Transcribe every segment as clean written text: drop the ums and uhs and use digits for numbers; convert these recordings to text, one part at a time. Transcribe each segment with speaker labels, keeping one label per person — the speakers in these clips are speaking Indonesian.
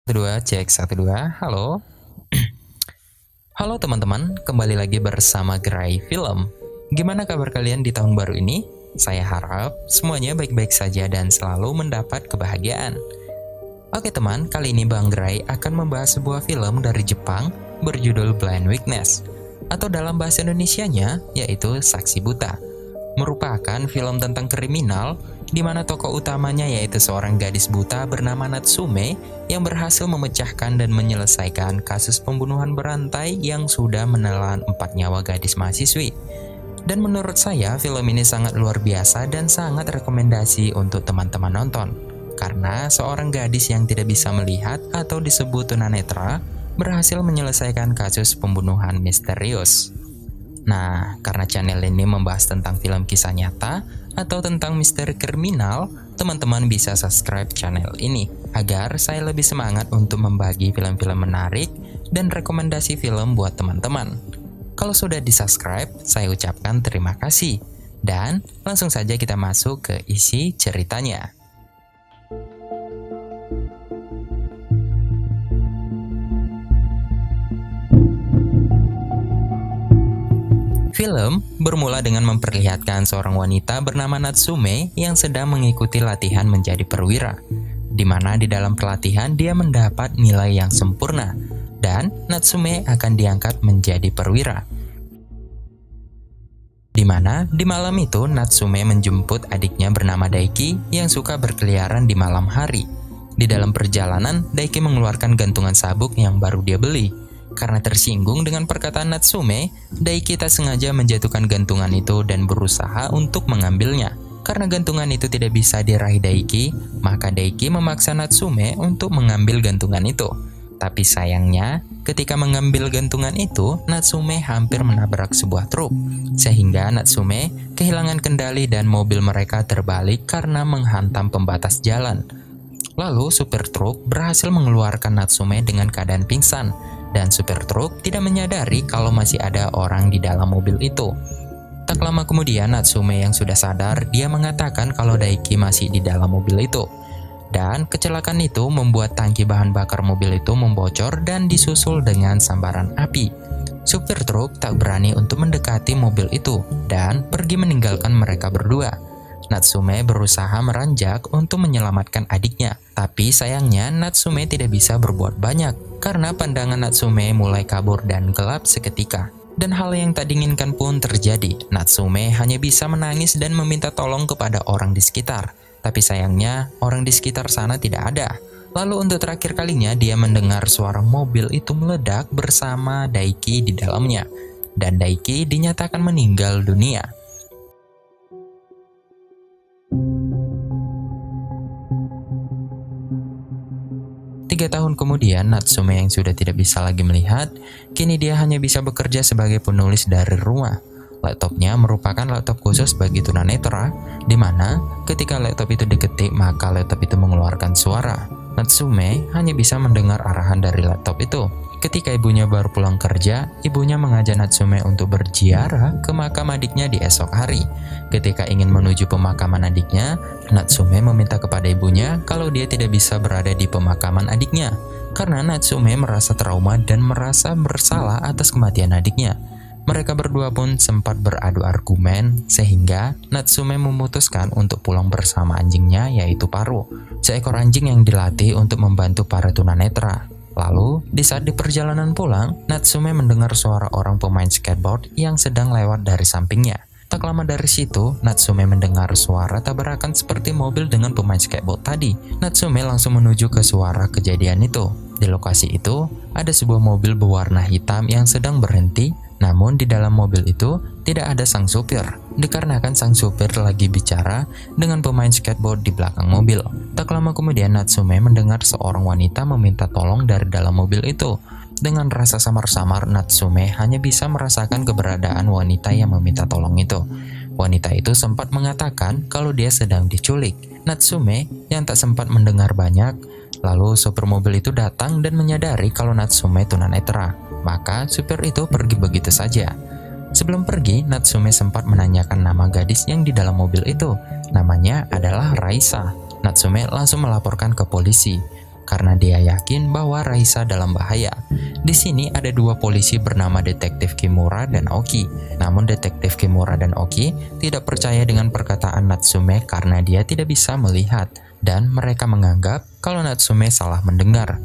Speaker 1: Dua cek 12. Halo. Halo teman-teman, kembali lagi bersama Gerai Film. Gimana kabar kalian di tahun baru ini? Saya harap semuanya baik-baik saja dan selalu mendapat kebahagiaan. Oke teman, kali ini Bang Gerai akan membahas sebuah film dari Jepang berjudul Blind Witness, atau dalam bahasa Indonesianya yaitu Saksi Buta. Merupakan film tentang kriminal di mana tokoh utamanya yaitu seorang gadis buta bernama Natsume yang berhasil memecahkan dan menyelesaikan kasus pembunuhan berantai yang sudah menelan 4 nyawa gadis mahasiswi. Dan menurut saya film ini sangat luar biasa dan sangat rekomendasi untuk teman-teman nonton. Karena seorang gadis yang tidak bisa melihat atau disebut tunanetra berhasil menyelesaikan kasus pembunuhan misterius. Nah, karena channel ini membahas tentang film kisah nyata atau tentang misteri kriminal, teman-teman bisa subscribe channel ini agar saya lebih semangat untuk membagi film-film menarik dan rekomendasi film buat teman-teman. Kalau sudah di-subscribe, saya ucapkan terima kasih. Dan langsung saja kita masuk ke isi ceritanya. Film bermula dengan memperlihatkan seorang wanita bernama Natsume yang sedang mengikuti latihan menjadi perwira, di mana di dalam pelatihan dia mendapat nilai yang sempurna, dan Natsume akan diangkat menjadi perwira. Di mana di malam itu Natsume menjemput adiknya bernama Daiki yang suka berkeliaran di malam hari. Di dalam perjalanan, Daiki mengeluarkan gantungan sabuk yang baru dia beli. Karena tersinggung dengan perkataan Natsume, Daiki tak sengaja menjatuhkan gantungan itu dan berusaha untuk mengambilnya. Karena gantungan itu tidak bisa diraih Daiki, maka Daiki memaksa Natsume untuk mengambil gantungan itu. Tapi sayangnya, ketika mengambil gantungan itu, Natsume hampir menabrak sebuah truk. Sehingga Natsume kehilangan kendali dan mobil mereka terbalik karena menghantam pembatas jalan. Lalu supir truk berhasil mengeluarkan Natsume dengan keadaan pingsan. Dan supir truk tidak menyadari kalau masih ada orang di dalam mobil itu. Tak lama kemudian Natsume yang sudah sadar, dia mengatakan kalau Daiki masih di dalam mobil itu. Dan kecelakaan itu membuat tangki bahan bakar mobil itu membocor dan disusul dengan sambaran api. Supir truk tak berani untuk mendekati mobil itu dan pergi meninggalkan mereka berdua. Natsume berusaha meranjak untuk menyelamatkan adiknya, tapi sayangnya Natsume tidak bisa berbuat banyak karena pandangan Natsume mulai kabur dan gelap seketika. Dan hal yang tak diinginkan pun terjadi. Natsume hanya bisa menangis dan meminta tolong kepada orang di sekitar, tapi sayangnya orang di sekitar sana tidak ada. Lalu untuk terakhir kalinya dia mendengar suara mobil itu meledak bersama Daiki di dalamnya, dan Daiki dinyatakan meninggal dunia. 3 tahun kemudian, Natsume yang sudah tidak bisa lagi melihat, kini dia hanya bisa bekerja sebagai penulis dari rumah. Laptopnya merupakan laptop khusus bagi tunanetra, di mana ketika laptop itu diketik maka laptop itu mengeluarkan suara. Natsume hanya bisa mendengar arahan dari laptop itu. Ketika ibunya baru pulang kerja, ibunya mengajak Natsume untuk berziarah ke makam adiknya di esok hari. Ketika ingin menuju pemakaman adiknya, Natsume meminta kepada ibunya kalau dia tidak bisa berada di pemakaman adiknya, karena Natsume merasa trauma dan merasa bersalah atas kematian adiknya. Mereka berdua pun sempat beradu argumen, sehingga Natsume memutuskan untuk pulang bersama anjingnya yaitu Paru, seekor anjing yang dilatih untuk membantu para tunanetra. Lalu, di saat di perjalanan pulang, Natsume mendengar suara orang pemain skateboard yang sedang lewat dari sampingnya. Tak lama dari situ, Natsume mendengar suara tabrakan seperti mobil dengan pemain skateboard tadi. Natsume langsung menuju ke suara kejadian itu. Di lokasi itu, ada sebuah mobil berwarna hitam yang sedang berhenti, namun di dalam mobil itu tidak ada sang supir, dikarenakan sang supir lagi bicara dengan pemain skateboard di belakang mobil. Tak lama kemudian Natsume mendengar seorang wanita meminta tolong dari dalam mobil itu. Dengan rasa samar-samar, Natsume hanya bisa merasakan keberadaan wanita yang meminta tolong itu. Wanita itu sempat mengatakan kalau dia sedang diculik. Natsume yang tak sempat mendengar banyak, lalu supir mobil itu datang dan menyadari kalau Natsume tunanetra. Maka supir itu pergi begitu saja. Sebelum pergi, Natsume sempat menanyakan nama gadis yang di dalam mobil itu. Namanya adalah Raisa. Natsume langsung melaporkan ke polisi. karena dia yakin bahwa Raisa dalam bahaya. Di sini ada dua polisi bernama Detektif Kimura dan Oki. Namun Detektif Kimura dan Oki tidak percaya dengan perkataan Natsume karena dia tidak bisa melihat, dan mereka menganggap kalau Natsume salah mendengar.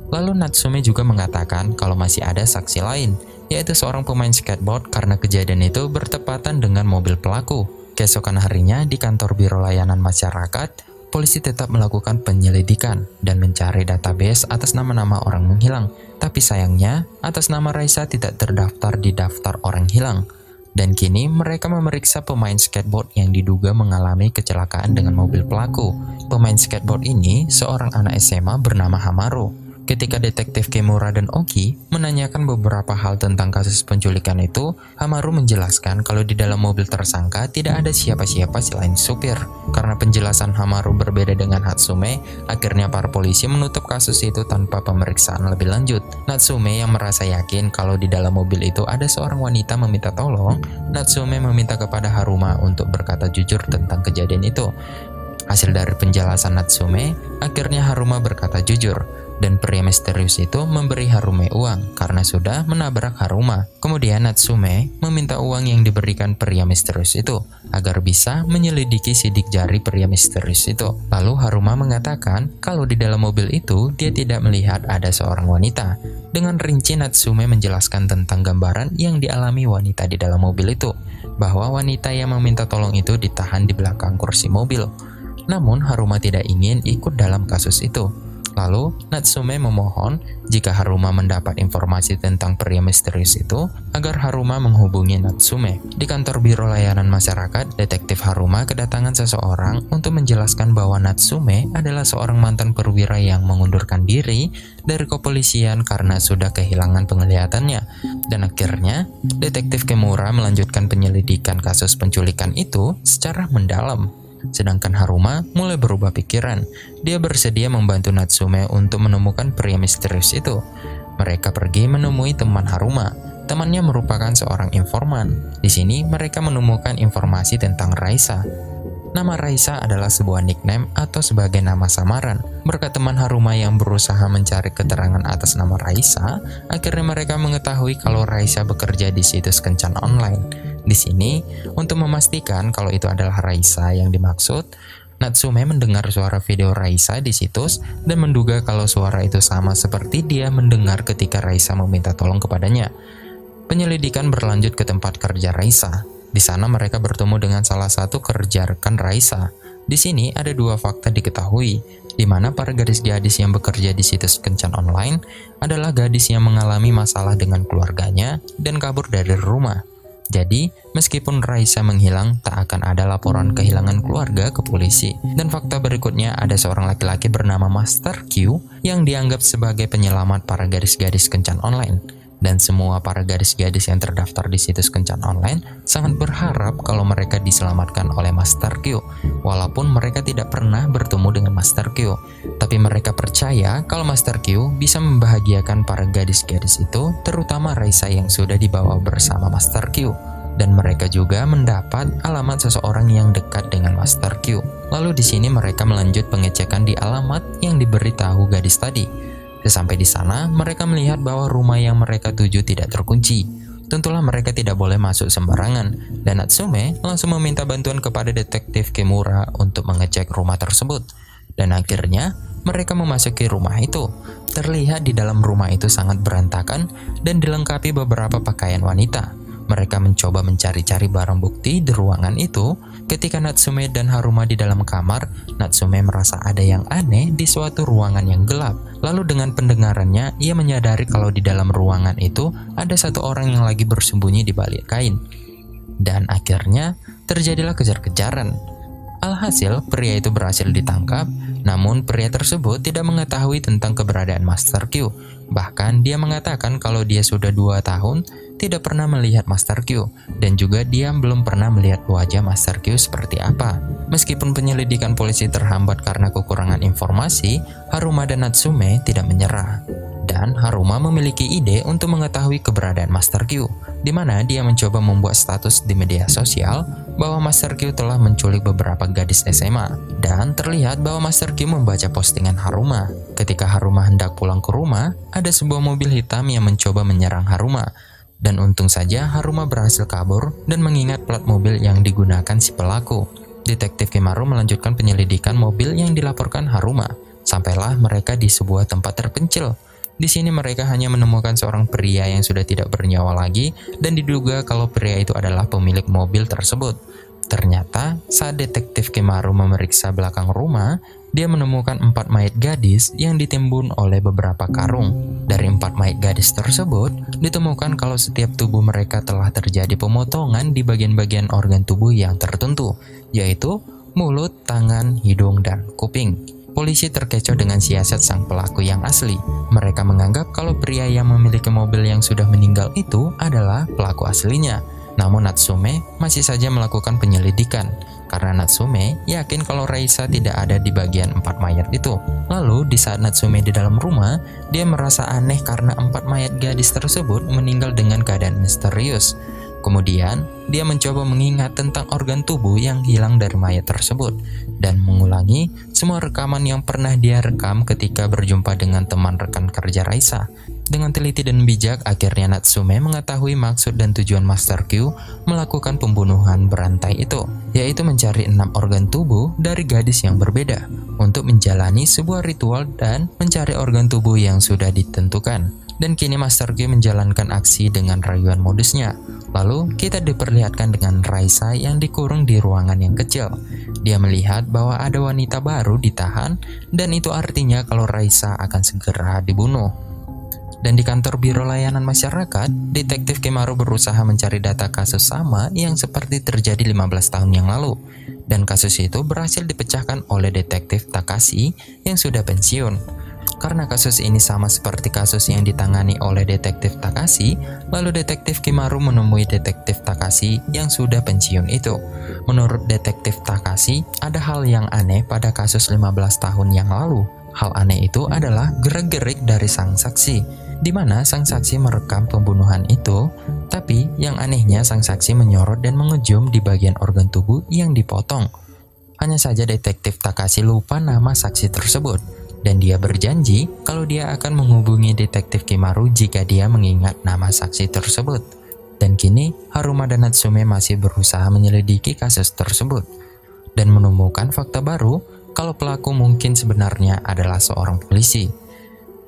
Speaker 1: Lalu Natsume juga mengatakan kalau masih ada saksi lain, yaitu seorang pemain skateboard karena kejadian itu bertepatan dengan mobil pelaku. Keesokan harinya di kantor Biro Layanan Masyarakat, polisi tetap melakukan penyelidikan dan mencari database atas nama-nama orang menghilang. Tapi sayangnya, atas nama Raisa tidak terdaftar di daftar orang hilang. Dan kini mereka memeriksa pemain skateboard yang diduga mengalami kecelakaan dengan mobil pelaku. Pemain skateboard ini seorang anak SMA bernama Hamaru. Ketika Detektif Kimura dan Oki menanyakan beberapa hal tentang kasus penculikan itu, Hamaru menjelaskan kalau di dalam mobil tersangka tidak ada siapa-siapa selain supir. Karena penjelasan Hamaru berbeda dengan Natsume, akhirnya para polisi menutup kasus itu tanpa pemeriksaan lebih lanjut. Natsume yang merasa yakin kalau di dalam mobil itu ada seorang wanita meminta tolong, Natsume meminta kepada Haruma untuk berkata jujur tentang kejadian itu. Hasil dari penjelasan Natsume, akhirnya Haruma berkata jujur, dan pria misterius itu memberi Harume uang karena sudah menabrak Haruma. Kemudian Natsume meminta uang yang diberikan pria misterius itu agar bisa menyelidiki sidik jari pria misterius itu. Lalu Haruma mengatakan kalau di dalam mobil itu dia tidak melihat ada seorang wanita. Dengan rinci Natsume menjelaskan tentang gambaran yang dialami wanita di dalam mobil itu, bahwa wanita yang meminta tolong itu ditahan di belakang kursi mobil. Namun Haruma tidak ingin ikut dalam kasus itu. Lalu, Natsume memohon jika Haruma mendapat informasi tentang pria misterius itu, agar Haruma menghubungi Natsume. Di kantor Biro Layanan Masyarakat, Detektif Haruma kedatangan seseorang untuk menjelaskan bahwa Natsume adalah seorang mantan perwira yang mengundurkan diri dari kepolisian karena sudah kehilangan penglihatannya. Dan akhirnya, Detektif Kimura melanjutkan penyelidikan kasus penculikan itu secara mendalam. Sedangkan Haruma mulai berubah pikiran. Dia bersedia membantu Natsume untuk menemukan pria misterius itu. Mereka pergi menemui teman Haruma. Temannya merupakan seorang informan. Di sini mereka menemukan informasi tentang Raisa. Nama Raisa adalah sebuah nickname atau sebagai nama samaran. Berkat teman Haruma yang berusaha mencari keterangan atas nama Raisa, akhirnya mereka mengetahui kalau Raisa bekerja di situs kencan online. Di sini, untuk memastikan kalau itu adalah Raisa yang dimaksud, Natsume mendengar suara video Raisa di situs dan menduga kalau suara itu sama seperti dia mendengar ketika Raisa meminta tolong kepadanya. Penyelidikan berlanjut ke tempat kerja Raisa. Di sana mereka bertemu dengan salah satu kerja rekan Raisa. Di sini ada dua fakta diketahui, di mana para gadis-gadis yang bekerja di situs kencan online adalah gadis yang mengalami masalah dengan keluarganya dan kabur dari rumah. Jadi, meskipun Raisa menghilang, tak akan ada laporan kehilangan keluarga ke polisi. Dan fakta berikutnya ada seorang laki-laki bernama Master Q yang dianggap sebagai penyelamat para gadis-gadis kencan online. Dan semua para gadis-gadis yang terdaftar di situs kencan online sangat berharap kalau mereka diselamatkan oleh Master Q. Walaupun mereka tidak pernah bertemu dengan Master Q, tapi mereka percaya kalau Master Q bisa membahagiakan para gadis-gadis itu, terutama Raisa yang sudah dibawa bersama Master Q. Dan mereka juga mendapat alamat seseorang yang dekat dengan Master Q. Lalu di sini mereka melanjut pengecekan di alamat yang diberitahu gadis tadi. Sesampai di sana, mereka melihat bahwa rumah yang mereka tuju tidak terkunci. Tentulah mereka tidak boleh masuk sembarangan, dan Natsume langsung meminta bantuan kepada Detektif Kimura untuk mengecek rumah tersebut. Dan akhirnya, mereka memasuki rumah itu. Terlihat di dalam rumah itu sangat berantakan dan dilengkapi beberapa pakaian wanita. Mereka mencoba mencari-cari barang bukti di ruangan itu. Ketika Natsume dan Haruma di dalam kamar, Natsume merasa ada yang aneh di suatu ruangan yang gelap. Lalu dengan pendengarannya, ia menyadari kalau di dalam ruangan itu ada satu orang yang lagi bersembunyi di balik kain. Dan akhirnya terjadilah kejar-kejaran. Alhasil, pria itu berhasil ditangkap, namun pria tersebut tidak mengetahui tentang keberadaan Master Q. Bahkan dia mengatakan kalau dia sudah 2 tahun tidak pernah melihat Master Q, dan juga dia belum pernah melihat wajah Master Q seperti apa. Meskipun penyelidikan polisi terhambat karena kekurangan informasi, Haruma dan Natsume tidak menyerah. Dan Haruma memiliki ide untuk mengetahui keberadaan Master Q, di mana dia mencoba membuat status di media sosial bahwa Master Q telah menculik beberapa gadis SMA. Dan terlihat bahwa Master Q membaca postingan Haruma. Ketika Haruma hendak pulang ke rumah, ada sebuah mobil hitam yang mencoba menyerang Haruma. Dan untung saja Haruma berhasil kabur dan mengingat plat mobil yang digunakan si pelaku. Detektif Kimaru melanjutkan penyelidikan mobil yang dilaporkan Haruma. Sampailah mereka di sebuah tempat terpencil. Di sini mereka hanya menemukan seorang pria yang sudah tidak bernyawa lagi dan diduga kalau pria itu adalah pemilik mobil tersebut. Ternyata saat detektif Kimaru memeriksa belakang rumah, dia menemukan 4 mayat gadis yang ditimbun oleh beberapa karung. Dari 4 mayat gadis tersebut, ditemukan kalau setiap tubuh mereka telah terjadi pemotongan di bagian-bagian organ tubuh yang tertentu, yaitu mulut, tangan, hidung, dan kuping. Polisi terkecoh dengan siasat sang pelaku yang asli. Mereka menganggap kalau pria yang memiliki mobil yang sudah meninggal itu adalah pelaku aslinya. Namun Natsume masih saja melakukan penyelidikan, karena Natsume yakin kalau Raisa tidak ada di bagian 4 mayat itu. Lalu di saat Natsume di dalam rumah, dia merasa aneh karena 4 mayat gadis tersebut meninggal dengan keadaan misterius. Kemudian, dia mencoba mengingat tentang organ tubuh yang hilang dari mayat tersebut dan mengulangi semua rekaman yang pernah dia rekam ketika berjumpa dengan teman rekan kerja Raisa. Dengan teliti dan bijak, akhirnya Natsume mengetahui maksud dan tujuan Master Q melakukan pembunuhan berantai itu, yaitu mencari 6 organ tubuh dari gadis yang berbeda untuk menjalani sebuah ritual dan mencari organ tubuh yang sudah ditentukan. Dan kini Master Q menjalankan aksi dengan rayuan modusnya. Lalu kita diperlihatkan dengan Raisa yang dikurung di ruangan yang kecil. Dia melihat bahwa ada wanita baru ditahan dan itu artinya kalau Raisa akan segera dibunuh. Dan di kantor Biro Layanan Masyarakat, Detektif Kimaru berusaha mencari data kasus sama yang seperti terjadi 15 tahun yang lalu. Dan kasus itu berhasil dipecahkan oleh Detektif Takashi yang sudah pensiun. Karena kasus ini sama seperti kasus yang ditangani oleh Detektif Takashi, lalu Detektif Kimaru menemui Detektif Takashi yang sudah pensiun itu. Menurut Detektif Takashi, ada hal yang aneh pada kasus 15 tahun yang lalu. Hal aneh itu adalah gerak-gerik dari sang saksi, di mana sang saksi merekam pembunuhan itu, tapi yang anehnya sang saksi menyorot dan mengejum di bagian organ tubuh yang dipotong. Hanya saja Detektif Takashi lupa nama saksi tersebut. Dan dia berjanji kalau dia akan menghubungi Detektif Kimaru jika dia mengingat nama saksi tersebut. Dan kini Haruma dan Natsume masih berusaha menyelidiki kasus tersebut dan menemukan fakta baru kalau pelaku mungkin sebenarnya adalah seorang polisi.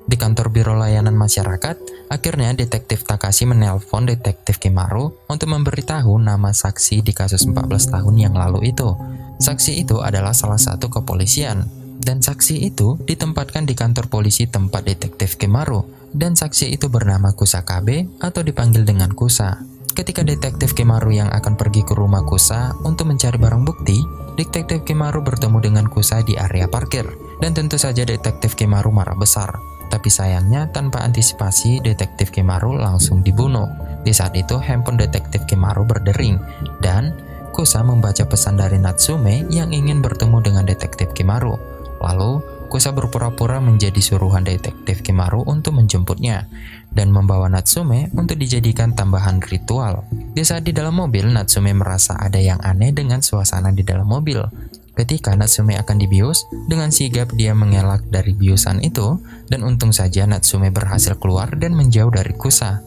Speaker 1: Di kantor Biro Layanan Masyarakat, akhirnya Detektif Takashi menelpon Detektif Kimaru untuk memberitahu nama saksi di kasus 14 tahun yang lalu itu. Saksi itu adalah salah satu kepolisian. Dan saksi itu ditempatkan di kantor polisi tempat Detektif Kimaru, dan saksi itu bernama Kusakabe atau dipanggil dengan Kusa. Ketika Detektif Kimaru yang akan pergi ke rumah Kusa untuk mencari barang bukti, Detektif Kimaru bertemu dengan Kusa di area parkir, dan tentu saja Detektif Kimaru marah besar. Tapi sayangnya tanpa antisipasi Detektif Kimaru langsung dibunuh. Di saat itu handphone Detektif Kimaru berdering, dan Kusa membaca pesan dari Natsume yang ingin bertemu dengan Detektif Kimaru. Lalu, Kusa berpura-pura menjadi suruhan Detektif Kimaru untuk menjemputnya dan membawa Natsume untuk dijadikan tambahan ritual. Di saat di dalam mobil, Natsume merasa ada yang aneh dengan suasana di dalam mobil. Ketika Natsume akan dibius, dengan sigap dia mengelak dari biusan itu, dan untung saja Natsume berhasil keluar dan menjauh dari Kusa.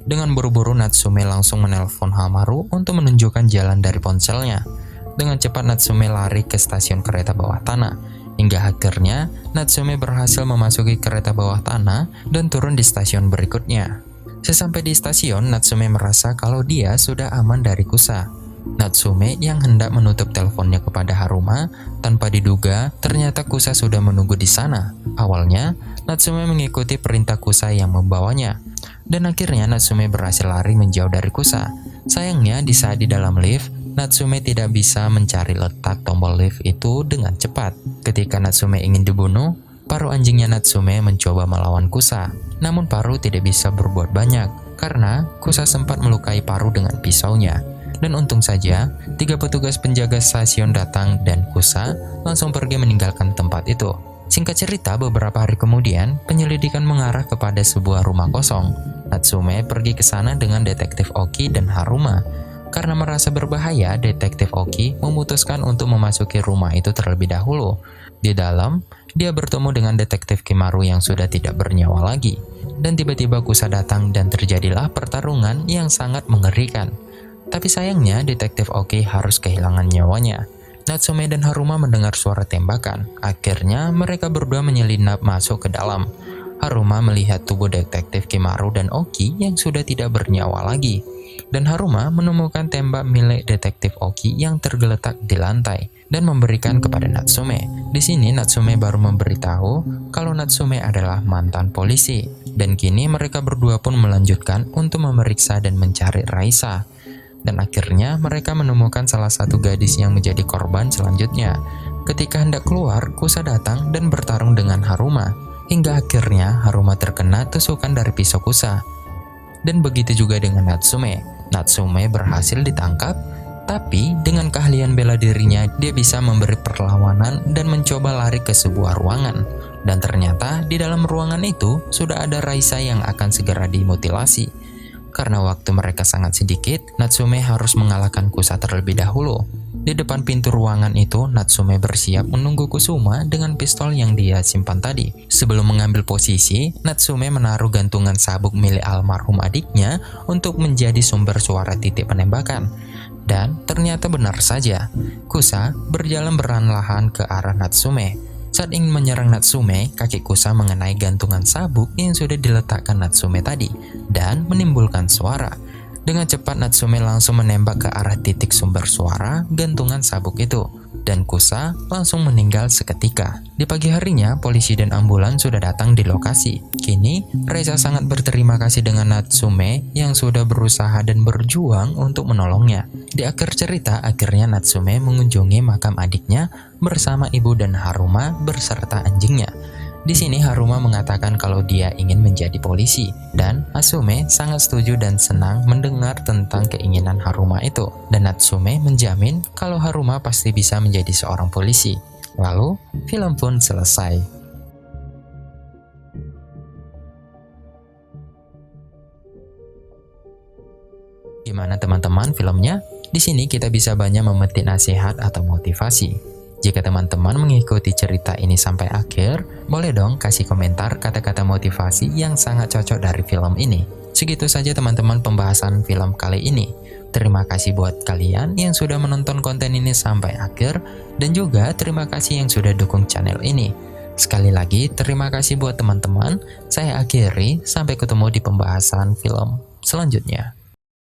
Speaker 1: Dengan buru-buru Natsume langsung menelpon Hamaru untuk menunjukkan jalan dari ponselnya. Dengan cepat Natsume lari ke stasiun kereta bawah tanah. Hingga akhirnya, Natsume berhasil memasuki kereta bawah tanah dan turun di stasiun berikutnya. Sesampai di stasiun, Natsume merasa kalau dia sudah aman dari Kusa. Natsume yang hendak menutup teleponnya kepada Haruma, tanpa diduga, ternyata Kusa sudah menunggu di sana. Awalnya, Natsume mengikuti perintah Kusa yang membawanya. Dan akhirnya Natsume berhasil lari menjauh dari Kusa. Sayangnya, di saat di dalam lift, Natsume tidak bisa mencari letak tombol lift itu dengan cepat. Ketika Natsume ingin dibunuh, paruh anjingnya Natsume mencoba melawan Kusa. Namun paruh tidak bisa berbuat banyak, karena Kusa sempat melukai paruh dengan pisaunya. Dan untung saja, 3 petugas penjaga stasiun datang dan Kusa langsung pergi meninggalkan tempat itu. Singkat cerita, beberapa hari kemudian, penyelidikan mengarah kepada sebuah rumah kosong. Natsume pergi ke sana dengan Detektif Oki dan Haruma. Karena merasa berbahaya, Detektif Oki memutuskan untuk memasuki rumah itu terlebih dahulu. Di dalam, dia bertemu dengan Detektif Kimaru yang sudah tidak bernyawa lagi. Dan tiba-tiba Kusa datang dan terjadilah pertarungan yang sangat mengerikan. Tapi sayangnya, Detektif Oki harus kehilangan nyawanya. Natsume dan Haruma mendengar suara tembakan. Akhirnya, mereka berdua menyelinap masuk ke dalam. Haruma melihat tubuh Detektif Kimaru dan Oki yang sudah tidak bernyawa lagi. Dan Haruma menemukan tembak milik Detektif Oki yang tergeletak di lantai dan memberikan kepada Natsume. Di sini Natsume baru memberitahu kalau Natsume adalah mantan polisi. Dan kini mereka berdua pun melanjutkan untuk memeriksa dan mencari Raisa. Dan akhirnya mereka menemukan salah satu gadis yang menjadi korban selanjutnya. Ketika hendak keluar, Kusa datang dan bertarung dengan Haruma. Hingga akhirnya Haruma terkena tusukan dari pisau Kusa. Dan begitu juga dengan Natsume. Natsume berhasil ditangkap, tapi dengan keahlian bela dirinya, dia bisa memberi perlawanan dan mencoba lari ke sebuah ruangan. Dan ternyata di dalam ruangan itu sudah ada Raisa yang akan segera dimutilasi. Karena waktu mereka sangat sedikit, Natsume harus mengalahkan Kusa terlebih dahulu. Di depan pintu ruangan itu, Natsume bersiap menunggu Kusuma dengan pistol yang dia simpan tadi. Sebelum mengambil posisi, Natsume menaruh gantungan sabuk milik almarhum adiknya untuk menjadi sumber suara titik penembakan. Dan ternyata benar saja, Kusa berjalan perlahan ke arah Natsume. Saat ingin menyerang Natsume, kaki Kusa mengenai gantungan sabuk yang sudah diletakkan Natsume tadi dan menimbulkan suara. Dengan cepat Natsume langsung menembak ke arah titik sumber suara gantungan sabuk itu, dan Kusa langsung meninggal seketika. Di pagi harinya, polisi dan ambulan sudah datang di lokasi. Kini, Raisa sangat berterima kasih dengan Natsume yang sudah berusaha dan berjuang untuk menolongnya. Di akhir cerita, akhirnya Natsume mengunjungi makam adiknya bersama ibu dan Haruma beserta anjingnya. Di sini Haruma mengatakan kalau dia ingin menjadi polisi, dan Natsume sangat setuju dan senang mendengar tentang keinginan Haruma itu. Dan Natsume menjamin kalau Haruma pasti bisa menjadi seorang polisi. Lalu, film pun selesai. Gimana teman-teman filmnya? Di sini kita bisa banyak memetik nasihat atau motivasi. Jika teman-teman mengikuti cerita ini sampai akhir, boleh dong kasih komentar kata-kata motivasi yang sangat cocok dari film ini. Segitu saja teman-teman pembahasan film kali ini. Terima kasih buat kalian yang sudah menonton konten ini sampai akhir, dan juga terima kasih yang sudah dukung channel ini. Sekali lagi, terima kasih buat teman-teman. Saya akhiri, sampai ketemu di pembahasan film selanjutnya.